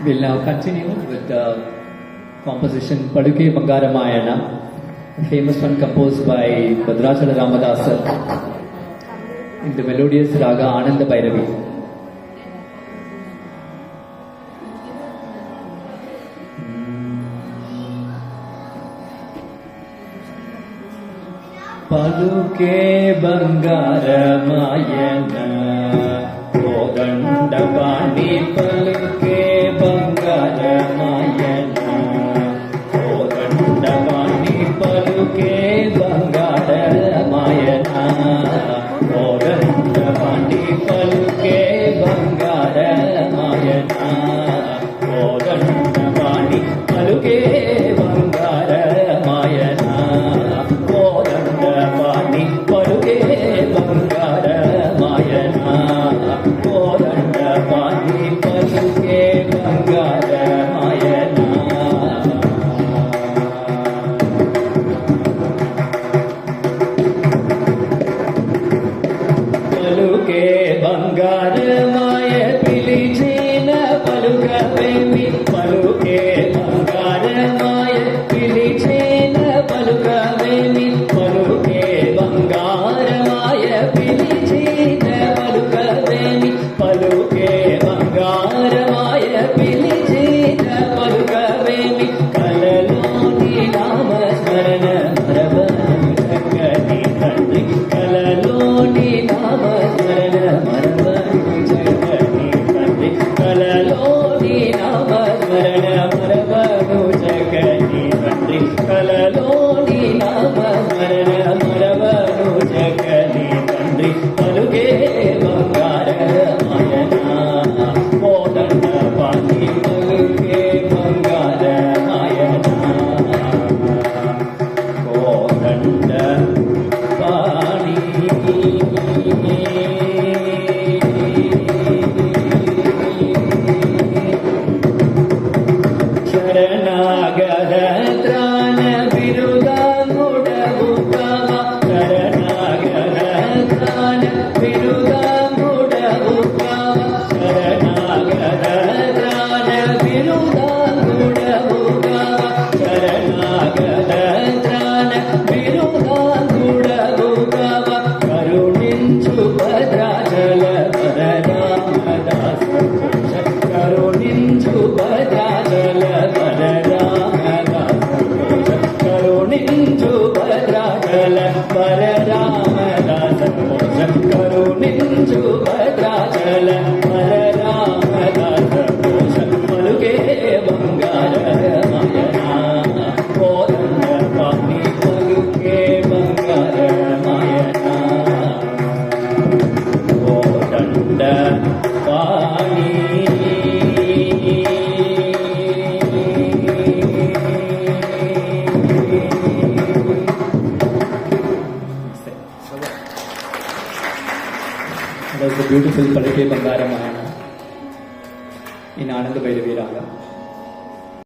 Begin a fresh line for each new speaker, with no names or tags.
We'll now continue with the composition Paduke Bangaramayana, a famous one composed by Bhadrachala Ramadasa in the melodious raga Ananda Bhairavi. Paduke Bangaramayana Kodandavani Paluke Bangaramayana Kodandavani Paluke Bangaramayana Kodandavani Paluke Bangaramayana Kodandavani Paluke Bangaramayana Kodandavani Paluke Bangaramayana Kodandavani Paluke Bangaramayana Paluke Bangaramaya Pilijina Palukavemi Paluke Bangaramaya Pilijina Palukavemi Paluke Bangaramaya Pilijina Palukavemi Paluke Bangaramaya Pilijina Palukavemi Kalaloni Namasmarana Maravanu Jagani Tandri Kalaloni Namasmarana Maravanu Jagani Tandri Kalaloni Namasmarana Maravanu Jagani Tandri Kalaloni Namasmarana Maravanu Jagani Tandri Paluke Bangaramayana Kodandavani Paluke Bangaramayana Kodandavani Sharanagara Trana Virudammuda Bhukama Sharanagara Trana Virudammuda Bhukama Sharanagara Trana Virudammuda Bhukama Sharanagara Trana Virudammuda Bhukama Karuninchu Bhadrachala Balaramadasu Karuninchu Bhadrachala Balaramadasu Karuninchu Bhadrachala Balaramadasu Karuninchu Bhadrachala Balaramadasu Paluke Bangaramayana Kodandavani Paluke Bangaramayana Kodandavani That was the beautiful Paduke Bangaramayana in Ananda Bhairavi Raga.